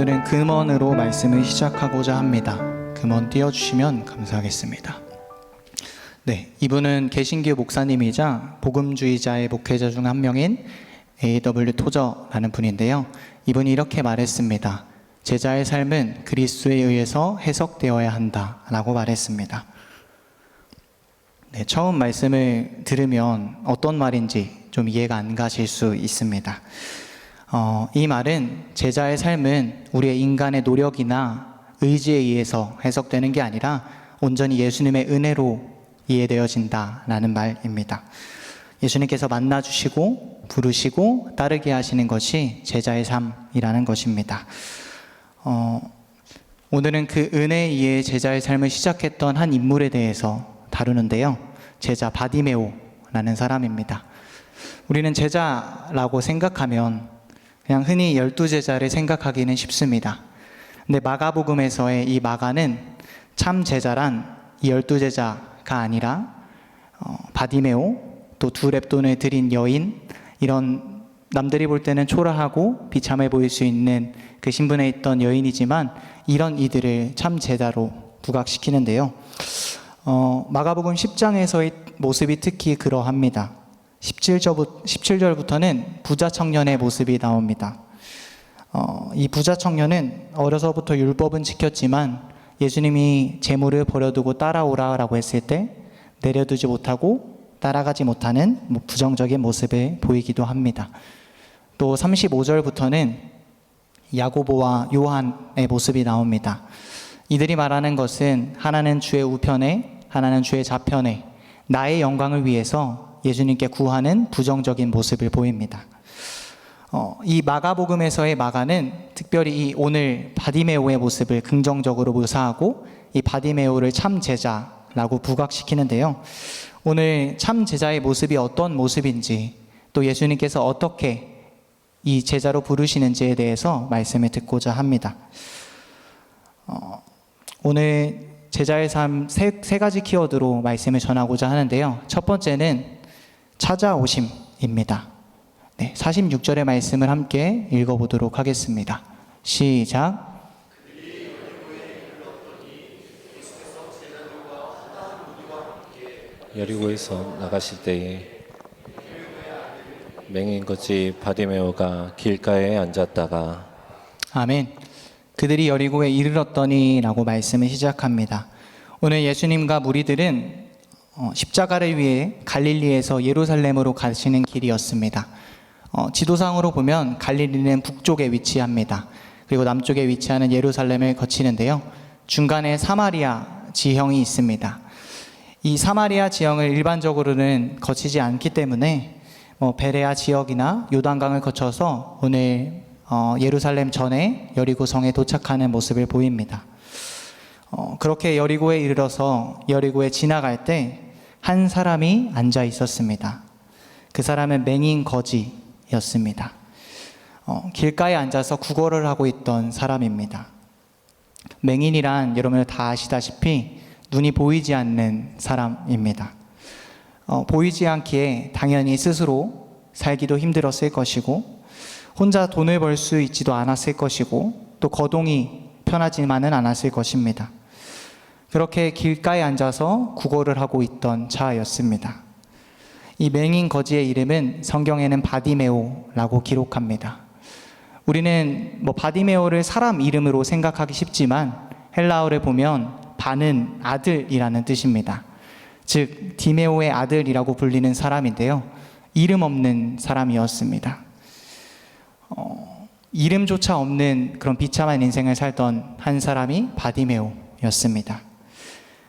오늘은 금언으로 말씀을 시작하고자 합니다. 금언 띄워주시면 감사하겠습니다. 네, 이분은 개신교 목사님이자 복음주의자의 목회자 중 한 명인 A.W. 토저라는 분인데요. 이분이 이렇게 말했습니다. 제자의 삶은 그리스도에 의해서 해석되어야 한다라고 말했습니다. 네, 처음 말씀을 들으면 어떤 말인지 좀 이해가 안 가실 수 있습니다. 이 말은 제자의 삶은 우리의 인간의 노력이나 의지에 의해서 해석되는 게 아니라 온전히 예수님의 은혜로 이해되어진다라는 말입니다. 예수님께서 만나주시고 부르시고 따르게 하시는 것이 제자의 삶이라는 것입니다. 오늘은 그 은혜에 의해 제자의 삶을 시작했던 한 인물에 대해서 다루는데요. 제자 바디메오라는 사람입니다. 우리는 제자라고 생각하면 그냥 흔히 12제자를 생각하기는 쉽습니다. 근데 마가복음에서의 이 마가는 참 제자란 이 12제자가 아니라 바디메오, 또 두 렙돈을 드린 여인, 이런 남들이 볼 때는 초라하고 비참해 보일 수 있는 그 신분에 있던 여인이지만 이런 이들을 참 제자로 부각시키는데요. 마가복음 10장에서의 모습이 특히 그러합니다. 17절부터는 부자 청년의 모습이 나옵니다. 이 부자 청년은 어려서부터 율법은 지켰지만 예수님이 재물을 버려두고 따라오라라고 했을 때 내려두지 못하고 따라가지 못하는 부정적인 모습을 보이기도 합니다. 또 35절부터는 야고보와 요한의 모습이 나옵니다. 이들이 말하는 것은 하나는 주의 우편에, 하나는 주의 좌편에 나의 영광을 위해서 예수님께 구하는 부정적인 모습을 보입니다. 이 마가복음에서의 마가는 특별히 이 오늘 바디메오의 모습을 긍정적으로 묘사하고 이 바디메오를 참 제자라고 부각시키는데요. 오늘 참 제자의 모습이 어떤 모습인지, 또 예수님께서 어떻게 이 제자로 부르시는지에 대해서 말씀을 듣고자 합니다. 오늘 제자의 삶 세 가지 키워드로 말씀을 전하고자 하는데요. 첫 번째는 찾아오심입니다. 네, 46절의 말씀을 함께 읽어보도록 하겠습니다. 시작. 여리고에서 나가실 때에 맹인거지 바디메오가 길가에 앉았다가 아멘. 그들이 여리고에 이르렀더니 라고 말씀을 시작합니다. 오늘 예수님과 무리들은 십자가를 위해 갈릴리에서 예루살렘으로 가시는 길이었습니다. 지도상으로 보면 갈릴리는 북쪽에 위치합니다. 그리고 남쪽에 위치하는 예루살렘을 거치는데요. 중간에 사마리아 지형이 있습니다. 이 사마리아 지형을 일반적으로는 거치지 않기 때문에 베레아 지역이나 요단강을 거쳐서 오늘 예루살렘 전에 여리고성에 도착하는 모습을 보입니다. 그렇게 여리고에 이르러서 여리고에 지나갈 때 한 사람이 앉아 있었습니다. 그 사람은 맹인 거지였습니다. 길가에 앉아서 구걸을 하고 있던 사람입니다. 맹인이란 여러분 다 아시다시피 눈이 보이지 않는 사람입니다. 보이지 않기에 당연히 스스로 살기도 힘들었을 것이고 혼자 돈을 벌 수 있지도 않았을 것이고 또 거동이 편하지만은 않았을 것입니다. 그렇게 길가에 앉아서 구걸을 하고 있던 자였습니다. 이 맹인 거지의 이름은 성경에는 바디메오라고 기록합니다. 우리는 바디메오를 사람 이름으로 생각하기 쉽지만 헬라어를 보면 바는 아들이라는 뜻입니다. 즉 디메오의 아들이라고 불리는 사람인데요. 이름 없는 사람이었습니다. 이름조차 없는 그런 비참한 인생을 살던 한 사람이 바디메오였습니다.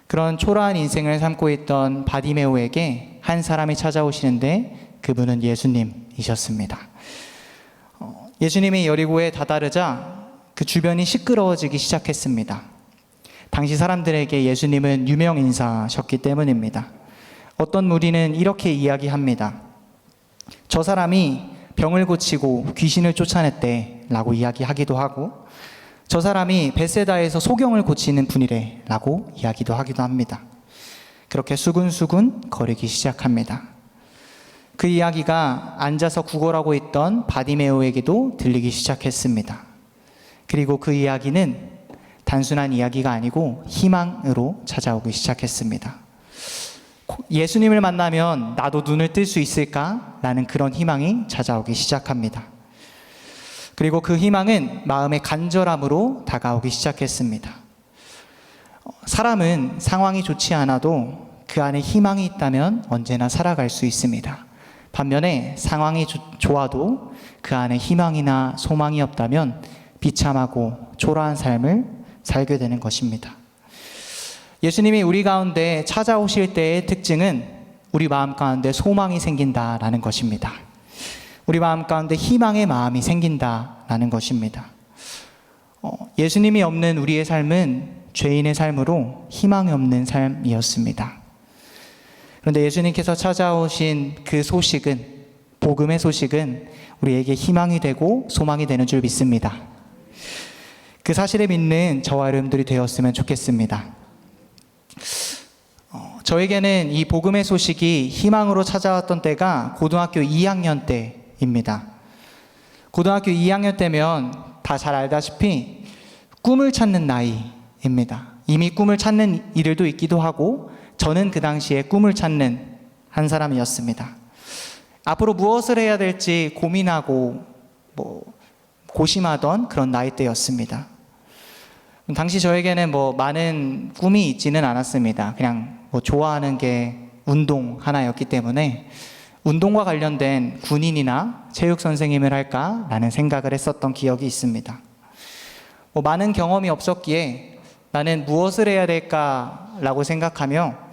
그런 초라한 인생을 삶고 있던 바디메오에게 한 사람이 찾아오시는데 그분은 예수님이셨습니다. 예수님이 여리고에 다다르자 그 주변이 시끄러워지기 시작했습니다. 당시 사람들에게 예수님은 유명 인사셨기 때문입니다. 어떤 무리는 이렇게 이야기합니다. 저 사람이 병을 고치고 귀신을 쫓아냈대 라고 이야기하기도 하고 저 사람이 벳세다에서 소경을 고치는 분이래 라고 이야기도 하기도 합니다. 그렇게 수군수군 거리기 시작합니다. 그 이야기가 앉아서 구걸하고 있던 바디메오에게도 들리기 시작했습니다. 그리고 그 이야기는 단순한 이야기가 아니고 희망으로 찾아오기 시작했습니다. 예수님을 만나면 나도 눈을 뜰 수 있을까? 라는 그런 희망이 찾아오기 시작합니다. 그리고 그 희망은 마음의 간절함으로 다가오기 시작했습니다. 사람은 상황이 좋지 않아도 그 안에 희망이 있다면 언제나 살아갈 수 있습니다. 반면에 상황이 좋아도 그 안에 희망이나 소망이 없다면 비참하고 초라한 삶을 살게 되는 것입니다. 예수님이 우리 가운데 찾아오실 때의 특징은 우리 마음 가운데 소망이 생긴다라는 것입니다. 우리 마음 가운데 희망의 마음이 생긴다라는 것입니다. 예수님이 없는 우리의 삶은 죄인의 삶으로 희망이 없는 삶이었습니다. 그런데 예수님께서 찾아오신 그 소식은, 복음의 소식은 우리에게 희망이 되고 소망이 되는 줄 믿습니다. 그 사실을 믿는 저와 여러분들이 되었으면 좋겠습니다. 저에게는 이 복음의 소식이 희망으로 찾아왔던 때가 고등학교 2학년 때입니다. 고등학교 2학년 때면 다 잘 알다시피 꿈을 찾는 나이입니다. 이미 꿈을 찾는 이들도 있기도 하고 저는 그 당시에 꿈을 찾는 한 사람이었습니다. 앞으로 무엇을 해야 될지 고민하고 고심하던 그런 나이대였습니다. 당시 저에게는 많은 꿈이 있지는 않았습니다. 그냥 좋아하는 게 운동 하나였기 때문에 운동과 관련된 군인이나 체육 선생님을 할까라는 생각을 했었던 기억이 있습니다. 많은 경험이 없었기에 나는 무엇을 해야 될까라고 생각하며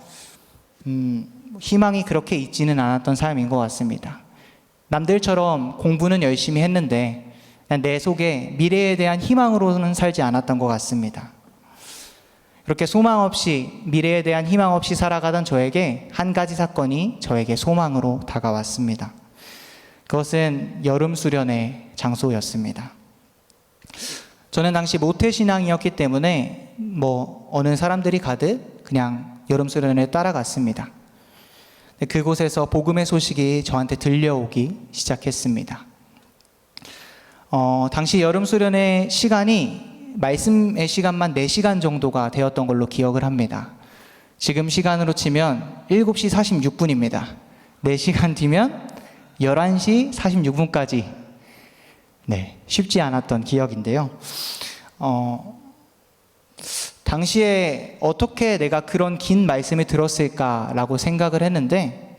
희망이 그렇게 있지는 않았던 삶인 것 같습니다. 남들처럼 공부는 열심히 했는데 내 속에 미래에 대한 희망으로는 살지 않았던 것 같습니다. 그렇게 소망 없이, 미래에 대한 희망 없이 살아가던 저에게 한 가지 사건이 저에게 소망으로 다가왔습니다. 그것은 여름 수련의 장소였습니다. 저는 당시 모태신앙이었기 때문에 어느 사람들이 가듯 그냥 여름 수련회에 따라갔습니다. 그곳에서 복음의 소식이 저한테 들려오기 시작했습니다. 당시 여름 수련회 시간이 말씀의 시간만 4시간 정도가 되었던 걸로 기억을 합니다. 지금 시간으로 치면 7시 46분입니다. 4시간 뒤면 11시 46분까지 쉽지 않았던 기억인데요. 당시에 어떻게 내가 그런 긴 말씀을 들었을까라고 생각을 했는데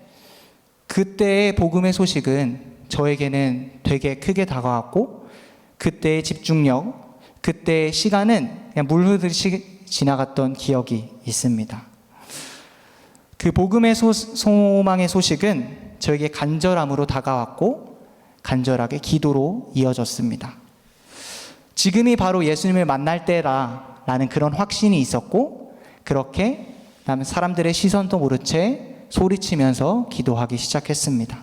그때의 복음의 소식은 저에게는 되게 크게 다가왔고 그때의 집중력, 그때의 시간은 그냥 물 흐르듯이 지나갔던 기억이 있습니다. 그 복음의 소망의 소식은 저에게 간절함으로 다가왔고 간절하게 기도로 이어졌습니다. 지금이 바로 예수님을 만날 때라는 그런 확신이 있었고 그렇게 사람들의 시선도 모른 채 소리치면서 기도하기 시작했습니다.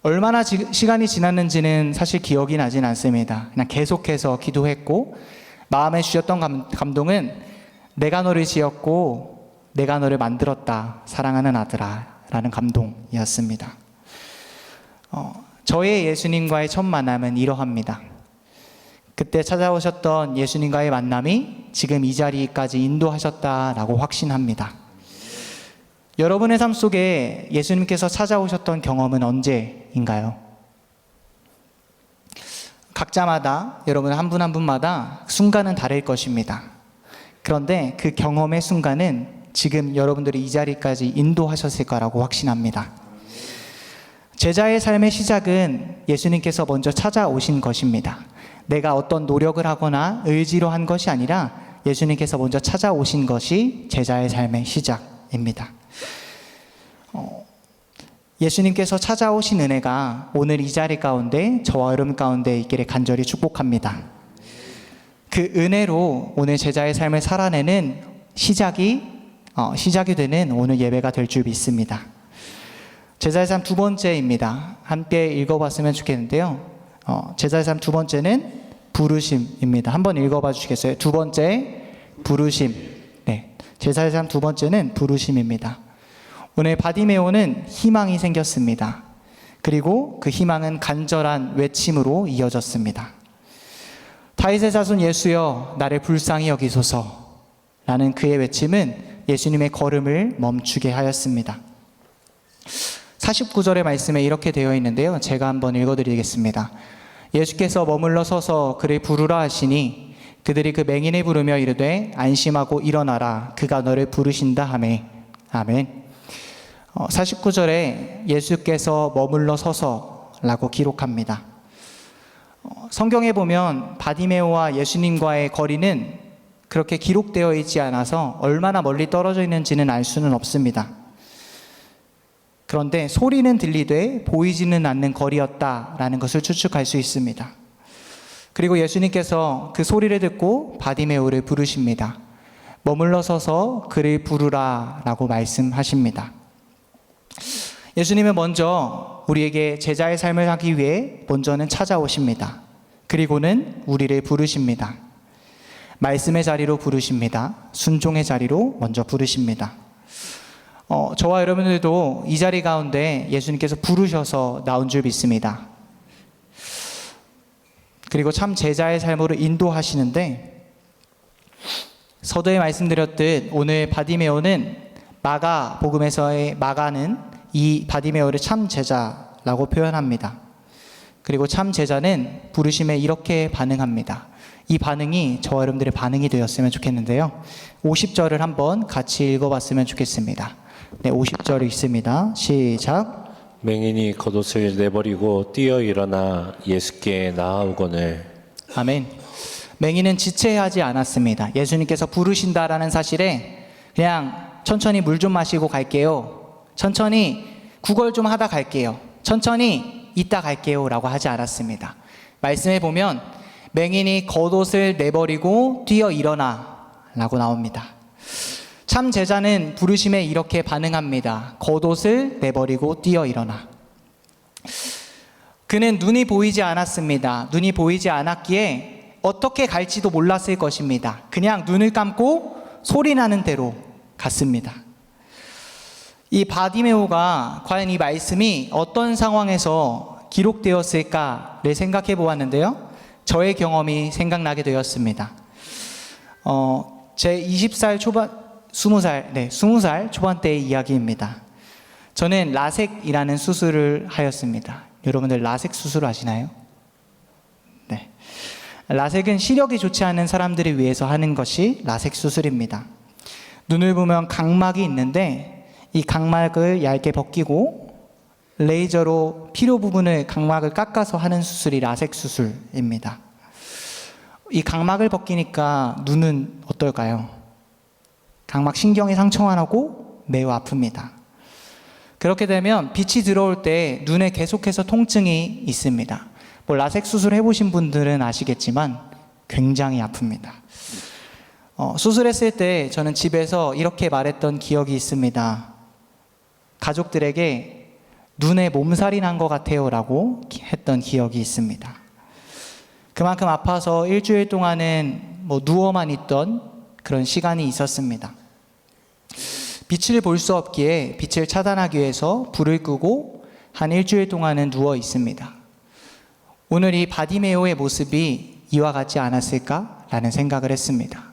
얼마나 시간이 지났는지는 사실 기억이 나진 않습니다. 그냥 계속해서 기도했고 마음에 주셨던 감동은 내가 너를 지었고 내가 너를 만들었다 사랑하는 아들아 라는 감동이었습니다. 저의 예수님과의 첫 만남은 이러합니다. 그때 찾아오셨던 예수님과의 만남이 지금 이 자리까지 인도하셨다라고 확신합니다. 여러분의 삶 속에 예수님께서 찾아오셨던 경험은 언제인가요? 각자마다, 여러분 한 분 한 분마다 순간은 다를 것입니다. 그런데 그 경험의 순간은 지금 여러분들이 이 자리까지 인도하셨을 거라고 확신합니다. 제자의 삶의 시작은 예수님께서 먼저 찾아오신 것입니다. 내가 어떤 노력을 하거나 의지로 한 것이 아니라 예수님께서 먼저 찾아오신 것이 제자의 삶의 시작입니다. 예수님께서 찾아오신 은혜가 오늘 이 자리 가운데 저와 여러분 가운데 있기를 간절히 축복합니다. 그 은혜로 오늘 제자의 삶을 살아내는 시작이 되는 오늘 예배가 될 줄 믿습니다. 제자의 삶 두 번째입니다. 함께 읽어봤으면 좋겠는데요. 제자의 삶 두 번째는 부르심입니다. 한번 읽어봐 주시겠어요? 두 번째, 부르심. 제자의 삶 두 번째는 부르심입니다. 오늘 바디메오는 희망이 생겼습니다. 그리고 그 희망은 간절한 외침으로 이어졌습니다. 다윗의 자손 예수여 나를 불쌍히 여기소서 라는 그의 외침은 예수님의 걸음을 멈추게 하였습니다. 49절의 말씀에 이렇게 되어 있는데요. 제가 한번 읽어드리겠습니다. 예수께서 머물러 서서 그를 부르라 하시니 그들이 그 맹인을 부르며 이르되 안심하고 일어나라 그가 너를 부르신다 하매. 아멘. 49절에 예수께서 머물러 서서라고 기록합니다. 성경에 보면 바디메오와 예수님과의 거리는 그렇게 기록되어 있지 않아서 얼마나 멀리 떨어져 있는지는 알 수는 없습니다. 그런데 소리는 들리되 보이지는 않는 거리였다라는 것을 추측할 수 있습니다. 그리고 예수님께서 그 소리를 듣고 바디메오를 부르십니다. 머물러 서서 그를 부르라 라고 말씀하십니다. 예수님은 먼저 우리에게 제자의 삶을 하기 위해 먼저는 찾아오십니다. 그리고는 우리를 부르십니다. 말씀의 자리로 부르십니다. 순종의 자리로 먼저 부르십니다. 저와 여러분들도 이 자리 가운데 예수님께서 부르셔서 나온 줄 믿습니다. 그리고 참 제자의 삶으로 인도하시는데 서두에 말씀드렸듯 오늘 바디메오는 마가 복음에서의 마가는 이 바디메오를 참 제자라고 표현합니다. 그리고 참 제자는 부르심에 이렇게 반응합니다. 이 반응이 저와 여러분들의 반응이 되었으면 좋겠는데요. 50절을 한번 같이 읽어봤으면 좋겠습니다. 네, 50절 읽습니다. 시작. 맹인이 겉옷을 내버리고 뛰어 일어나 예수께 나아오거늘. 아멘. 맹인은 지체하지 않았습니다. 예수님께서 부르신다라는 사실에 그냥 천천히 물 좀 마시고 갈게요. 천천히 구걸 좀 하다 갈게요. 천천히 이따 갈게요 라고 하지 않았습니다. 말씀에 보면 맹인이 겉옷을 내버리고 뛰어 일어나 라고 나옵니다. 참 제자는 부르심에 이렇게 반응합니다. 겉옷을 내버리고 뛰어 일어나. 그는 눈이 보이지 않았습니다. 눈이 보이지 않았기에 어떻게 갈지도 몰랐을 것입니다. 그냥 눈을 감고 소리 나는 대로 갔습니다. 이 바디메오가 과연 이 말씀이 어떤 상황에서 기록되었을까를 생각해 보았는데요. 저의 경험이 생각나게 되었습니다. 제 20살 초반, 20살 초반 때의 이야기입니다. 저는 라섹이라는 수술을 하였습니다. 여러분들 라섹 수술 아시나요? 네. 라섹은 시력이 좋지 않은 사람들을 위해서 하는 것이 라섹 수술입니다. 눈을 보면 각막이 있는데 이 각막을 얇게 벗기고 레이저로 필요 부분을 각막을 깎아서 하는 수술이 라섹 수술입니다. 이 각막을 벗기니까 눈은 어떨까요? 각막 신경이 상처가 나고 매우 아픕니다. 그렇게 되면 빛이 들어올 때 눈에 계속해서 통증이 있습니다. 라섹 수술 해보신 분들은 아시겠지만 굉장히 아픕니다. 수술했을 때 저는 집에서 이렇게 말했던 기억이 있습니다. 가족들에게 눈에 몸살이 난 것 같아요 라고 했던 기억이 있습니다. 그만큼 아파서 일주일 동안은 누워만 있던 그런 시간이 있었습니다. 빛을 볼 수 없기에 빛을 차단하기 위해서 불을 끄고 한 일주일 동안은 누워 있습니다. 오늘 이 바디메오의 모습이 이와 같지 않았을까라는 생각을 했습니다.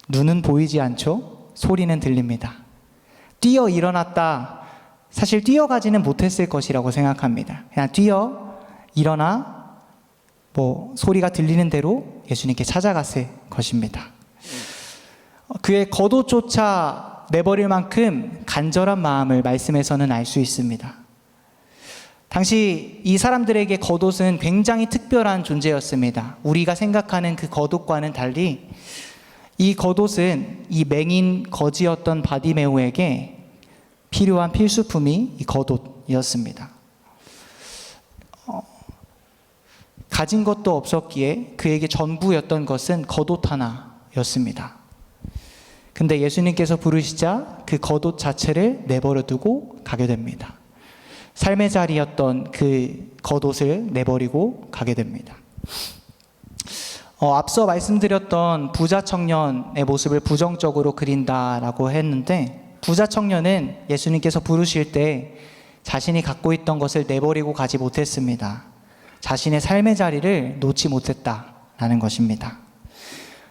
눈은 보이지 않죠? 소리는 들립니다. 뛰어 일어났다. 사실 뛰어가지는 못했을 것이라고 생각합니다. 그냥 뛰어 일어나 소리가 들리는 대로 예수님께 찾아갔을 것입니다. 그의 겉옷조차 내버릴 만큼 간절한 마음을 말씀에서는 알 수 있습니다. 당시 이 사람들에게 겉옷은 굉장히 특별한 존재였습니다. 우리가 생각하는 그 겉옷과는 달리 이 겉옷은 이 맹인 거지였던 바디메오에게 필요한 필수품이 이 겉옷이었습니다. 가진 것도 없었기에 그에게 전부였던 것은 겉옷 하나였습니다. 근데 예수님께서 부르시자 그 겉옷 자체를 내버려 두고 가게 됩니다. 삶의 자리였던 그 겉옷을 내버리고 가게 됩니다. 앞서 말씀드렸던 부자 청년의 모습을 부정적으로 그린다라고 했는데 부자 청년은 예수님께서 부르실 때 자신이 갖고 있던 것을 내버리고 가지 못했습니다. 자신의 삶의 자리를 놓지 못했다라고 라는 것입니다.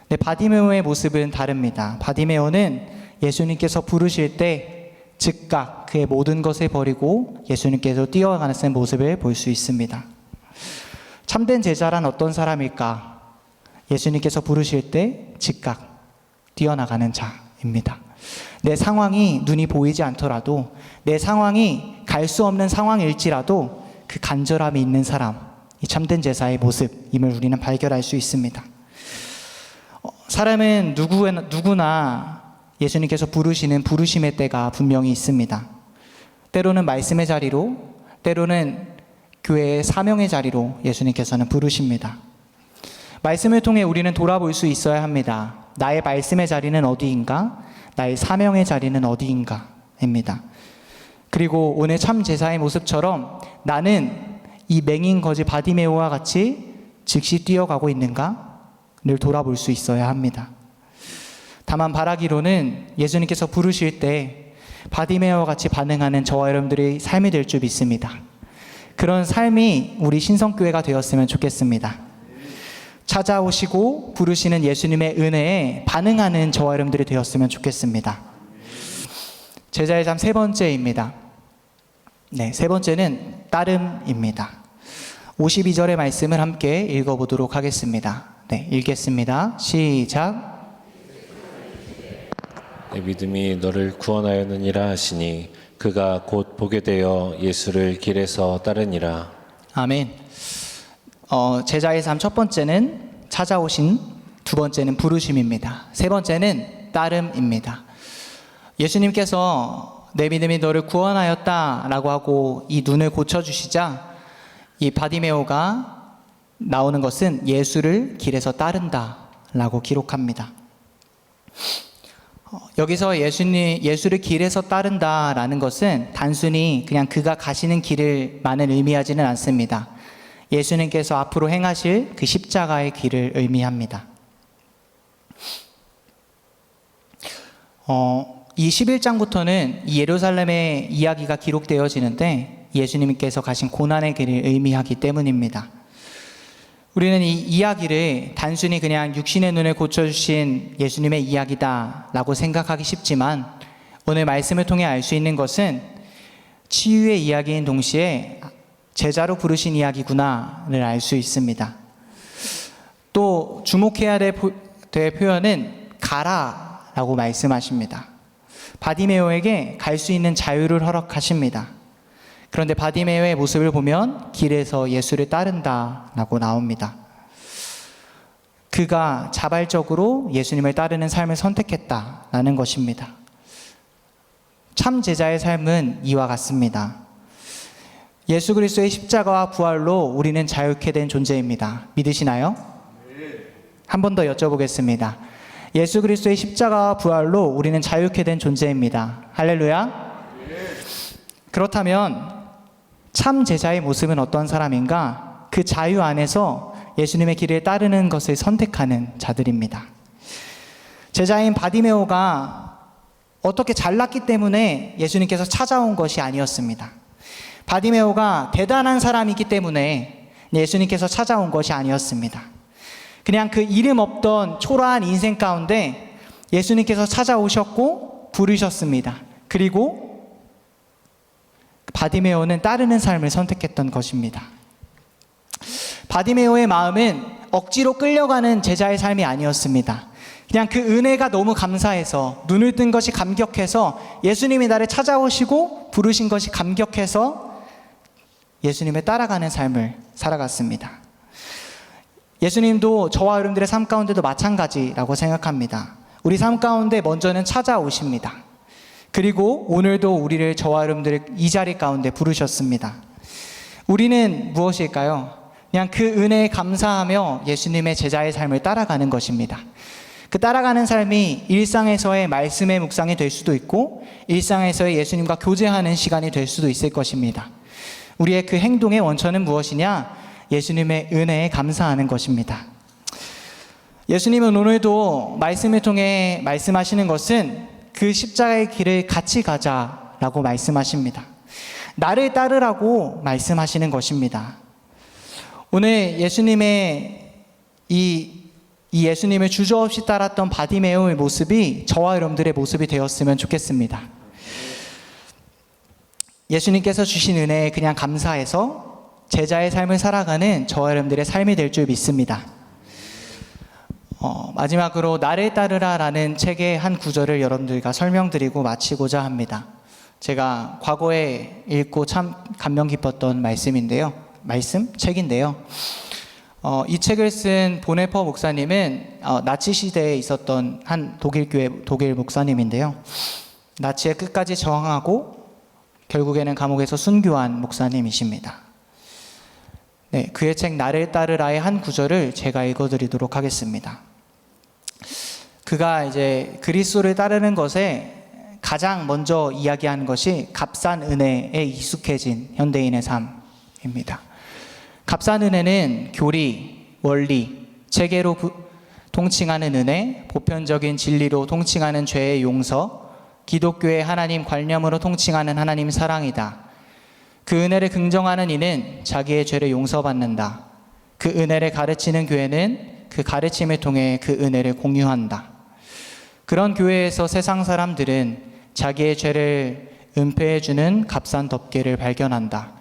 네, 바디메오의 모습은 다릅니다. 바디메오는 예수님께서 부르실 때 즉각 그의 모든 것을 버리고 예수님께서 뛰어가는 모습을 볼 수 있습니다. 참된 제자란 어떤 사람일까? 예수님께서 부르실 때 즉각 뛰어나가는 자입니다. 내 상황이 눈이 보이지 않더라도, 내 상황이 갈 수 없는 상황일지라도 그 간절함이 있는 사람, 이 참된 제자의 모습임을 우리는 발견할 수 있습니다. 사람은 누구나 예수님께서 부르시는 부르심의 때가 분명히 있습니다. 때로는 말씀의 자리로, 때로는 교회의 사명의 자리로 예수님께서는 부르십니다. 말씀을 통해 우리는 돌아볼 수 있어야 합니다. 나의 말씀의 자리는 어디인가? 나의 사명의 자리는 어디인가?입니다. 그리고 오늘 참 제자의 모습처럼 나는 이 맹인 거지 바디메오와 같이 즉시 뛰어가고 있는가를 돌아볼 수 있어야 합니다. 다만 바라기로는 예수님께서 부르실 때 바디메오와 같이 반응하는 저와 여러분들의 삶이 될 줄 믿습니다. 그런 삶이 우리 신성교회가 되었으면 좋겠습니다. 찾아오시고 부르시는 예수님의 은혜에 반응하는 저와 여러분들이 되었으면 좋겠습니다. 제자의 삶 세 번째입니다. 네, 세 번째는 따름입니다. 52절의 말씀을 함께 읽어보도록 하겠습니다. 네, 읽겠습니다. 시작. 내 믿음이 너를 구원하였느니라 하시니 그가 곧 보게 되어 예수를 길에서 따르니라. 아멘. 제자의 삶 첫 번째는 찾아오신, 두 번째는 부르심입니다. 세 번째는 따름입니다. 예수님께서 내 믿음이 너를 구원하였다 라고 하고 이 눈을 고쳐주시자 이 바디메오가 나오는 것은 예수를 길에서 따른다 라고 기록합니다. 여기서 예수를 길에서 따른다 라는 것은 단순히 그냥 그가 가시는 길을만을 의미하지는 않습니다. 예수님께서 앞으로 행하실 그 십자가의 길을 의미합니다. 이 11장부터는 이 예루살렘의 이야기가 기록되어지는데 예수님께서 가신 고난의 길을 의미하기 때문입니다. 우리는 이 이야기를 단순히 그냥 육신의 눈을 고쳐주신 예수님의 이야기다 라고 생각하기 쉽지만 오늘 말씀을 통해 알 수 있는 것은 치유의 이야기인 동시에 제자로 부르신 이야기구나를 알 수 있습니다. 또 주목해야 될 표현은 가라 라고 말씀하십니다. 바디메오에게 갈 수 있는 자유를 허락하십니다. 그런데 바디메오의 모습을 보면 길에서 예수를 따른다 라고 나옵니다. 그가 자발적으로 예수님을 따르는 삶을 선택했다라는 것입니다. 참 제자의 삶은 이와 같습니다. 예수 그리스도의 십자가와 부활로 우리는 자유케 된 존재입니다. 믿으시나요? 한 번 더 여쭤보겠습니다. 예수 그리스도의 십자가와 부활로 우리는 자유케 된 존재입니다. 할렐루야. 그렇다면 참 제자의 모습은 어떤 사람인가? 그 자유 안에서 예수님의 길을 따르는 것을 선택하는 자들입니다. 제자인 바디메오가 어떻게 잘났기 때문에 예수님께서 찾아온 것이 아니었습니다. 바디메오가 대단한 사람이기 때문에 예수님께서 찾아온 것이 아니었습니다. 그냥 그 이름 없던 초라한 인생 가운데 예수님께서 찾아오셨고 부르셨습니다. 그리고 바디메오는 따르는 삶을 선택했던 것입니다. 바디메오의 마음은 억지로 끌려가는 제자의 삶이 아니었습니다. 그냥 그 은혜가 너무 감사해서, 눈을 뜬 것이 감격해서, 예수님이 나를 찾아오시고 부르신 것이 감격해서 예수님을 따라가는 삶을 살아갔습니다. 예수님도 저와 여러분들의 삶 가운데도 마찬가지라고 생각합니다. 우리 삶 가운데 먼저는 찾아오십니다. 그리고 오늘도 우리를, 저와 여러분들을 이 자리 가운데 부르셨습니다. 우리는 무엇일까요? 그냥 그 은혜에 감사하며 예수님의 제자의 삶을 따라가는 것입니다. 그 따라가는 삶이 일상에서의 말씀의 묵상이 될 수도 있고 일상에서의 예수님과 교제하는 시간이 될 수도 있을 것입니다. 우리의 그 행동의 원천은 무엇이냐? 예수님의 은혜에 감사하는 것입니다. 예수님은 오늘도 말씀을 통해 말씀하시는 것은 그 십자가의 길을 같이 가자라고 말씀하십니다. 나를 따르라고 말씀하시는 것입니다. 오늘 예수님의 이 예수님을 주저없이 따랐던 바디메오의 모습이 저와 여러분들의 모습이 되었으면 좋겠습니다. 예수님께서 주신 은혜에 그냥 감사해서 제자의 삶을 살아가는 저와 여러분들의 삶이 될 줄 믿습니다. 마지막으로 나를 따르라 라는 책의 한 구절을 여러분들과 설명드리고 마치고자 합니다. 제가 과거에 읽고 참 감명 깊었던 책인데요. 이 책을 쓴 보네퍼 목사님은 나치 시대에 있었던 한 독일 목사님인데요. 나치에 끝까지 저항하고 결국에는 감옥에서 순교한 목사님이십니다. 네, 그의 책 나를 따르라의 한 구절을 제가 읽어드리도록 하겠습니다. 그가 이제 그리스도를 따르는 것에 가장 먼저 이야기하는 것이 값싼 은혜에 익숙해진 현대인의 삶입니다. 값싼 은혜는 교리, 원리, 체계로 통칭하는 은혜, 보편적인 진리로 통칭하는 죄의 용서, 기독교의 하나님 관념으로 통칭하는 하나님 사랑이다. 그 은혜를 긍정하는 이는 자기의 죄를 용서받는다. 그 은혜를 가르치는 교회는 그 가르침을 통해 그 은혜를 공유한다. 그런 교회에서 세상 사람들은 자기의 죄를 은폐해주는 값싼 덮개를 발견한다.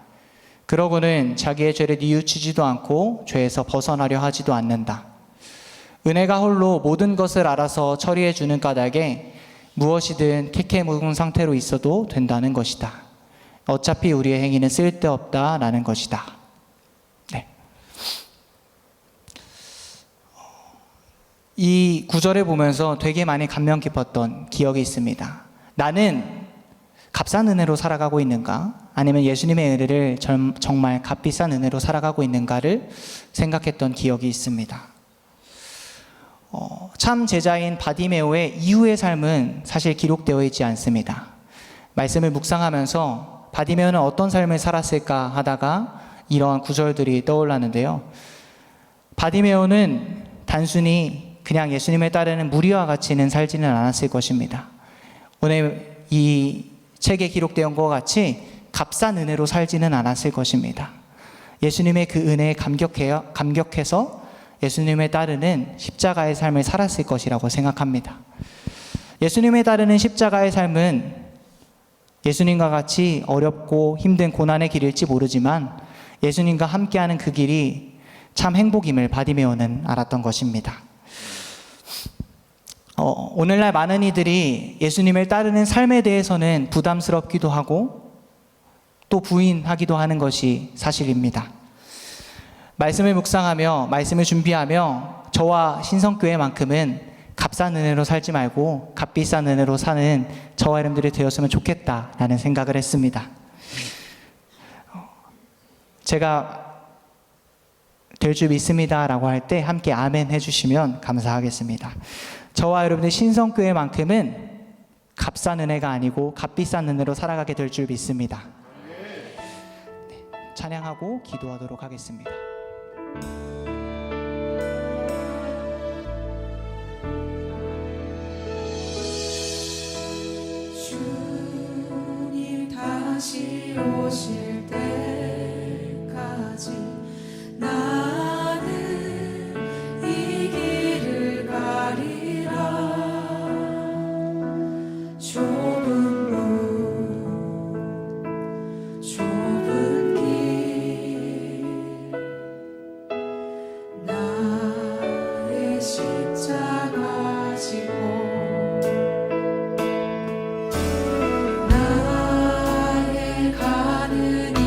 그러고는 자기의 죄를 뉘우치지도 않고 죄에서 벗어나려 하지도 않는다. 은혜가 홀로 모든 것을 알아서 처리해주는 까닭에 무엇이든 캐캐묵은 상태로 있어도 된다는 것이다. 어차피 우리의 행위는 쓸데없다라는 것이다. 네. 이 구절을 보면서 되게 많이 감명 깊었던 기억이 있습니다. 나는 값싼 은혜로 살아가고 있는가? 아니면 예수님의 은혜를 정말 값비싼 은혜로 살아가고 있는가를 생각했던 기억이 있습니다. 참 제자인 바디메오의 이후의 삶은 사실 기록되어 있지 않습니다. 말씀을 묵상하면서 바디메오는 어떤 삶을 살았을까 하다가 이러한 구절들이 떠올랐는데요. 바디메오는 단순히 그냥 예수님을 따르는 무리와 같이는 살지는 않았을 것입니다. 오늘 이 책에 기록된 것과 같이 값싼 은혜로 살지는 않았을 것입니다. 예수님의 그 은혜에 감격해서 예수님을 따르는 십자가의 삶을 살았을 것이라고 생각합니다. 예수님을 따르는 십자가의 삶은 예수님과 같이 어렵고 힘든 고난의 길일지 모르지만 예수님과 함께하는 그 길이 참 행복임을 바디메오는 알았던 것입니다. 오늘날 많은 이들이 예수님을 따르는 삶에 대해서는 부담스럽기도 하고 또 부인하기도 하는 것이 사실입니다. 말씀을 묵상하며 말씀을 준비하며 저와 신성교회만큼은 값싼 은혜로 살지 말고 값비싼 은혜로 사는 저와 여러분들이 되었으면 좋겠다라는 생각을 했습니다. 제가 될 줄 믿습니다라고 할 때 함께 아멘 해주시면 감사하겠습니다. 저와 여러분들 신성교회만큼은 값싼 은혜가 아니고 값비싼 은혜로 살아가게 될 줄 믿습니다. 네, 찬양하고 기도하도록 하겠습니다. 주님 다시 오실 때까지 나는 이 길을 가리라. 좁은 문 좁은 길 나의 십자가 지고 나의 가는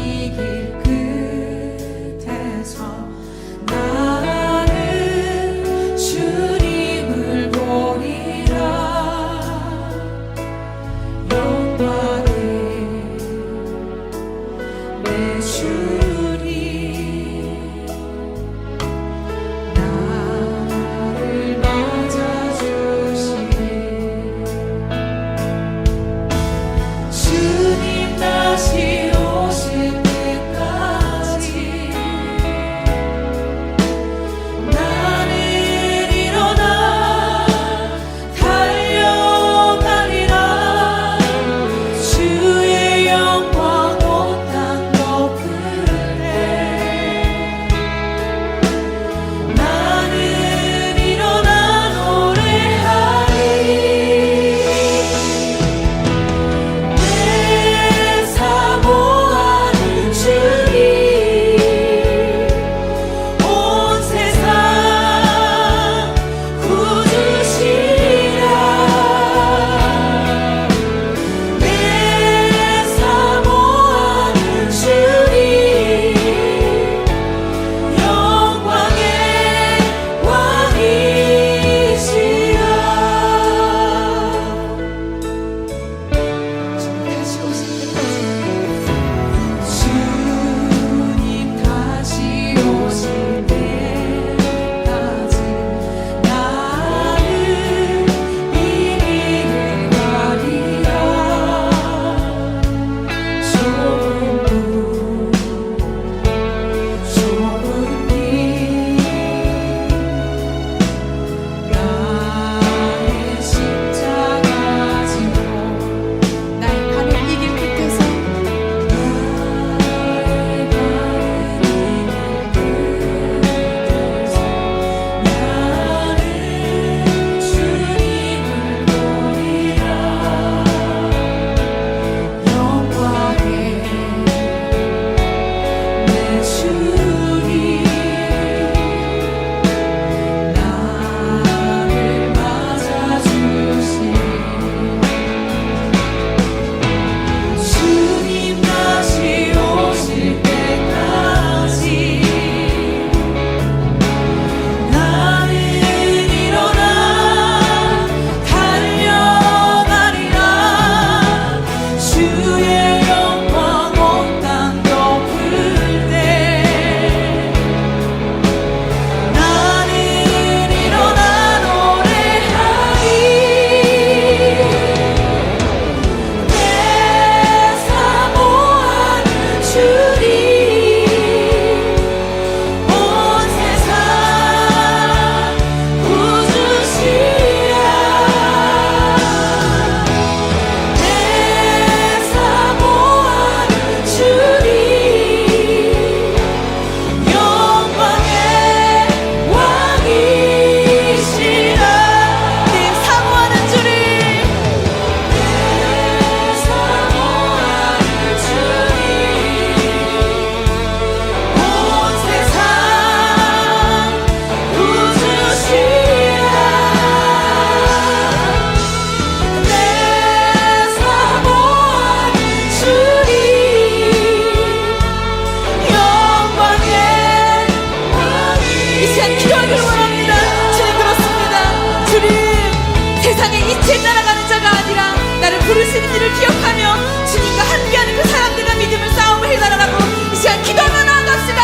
부르시는 일을 기억하며 주님과 함께하는 그 사람들과 믿음을 싸움을 해달라고 이 시간 기도하며 나아갑시다.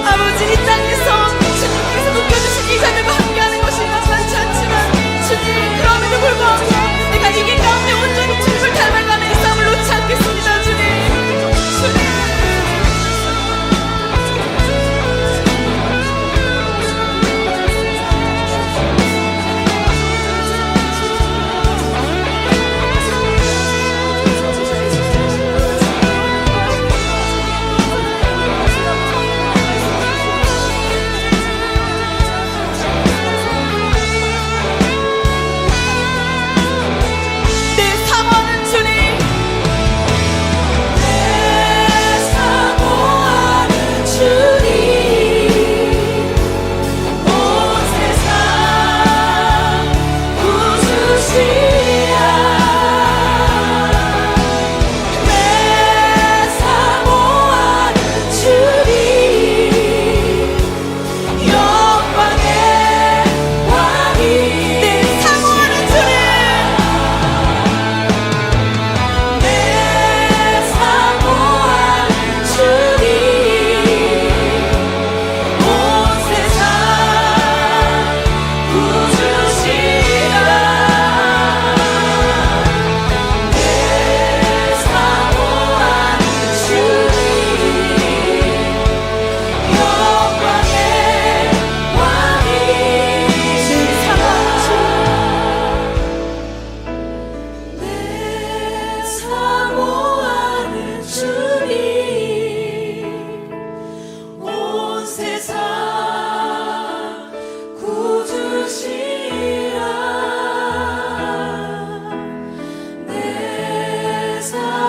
아버지, 이 땅에서 주님께서 묶여주신 이 자들과 함께하는 것이 만만치 않지만 주님, 그럼에도 불구하고 내가 이길 가운데 온전히 주님을 닮아가는 이 싸움을 놓지 않겠습니다. 주님. 내 사모하는 주님, 내 사모하는 주님 온 세상 구주시야. 내 사모하는 주님 영광의 왕이. 내 사모하는 주님, 내 사모하는 주님 온 세상 구주시라. 내 사모하는 주님 영광의 왕이. 내 사모하는 주님 온 세상 구주시라. 내 사모하는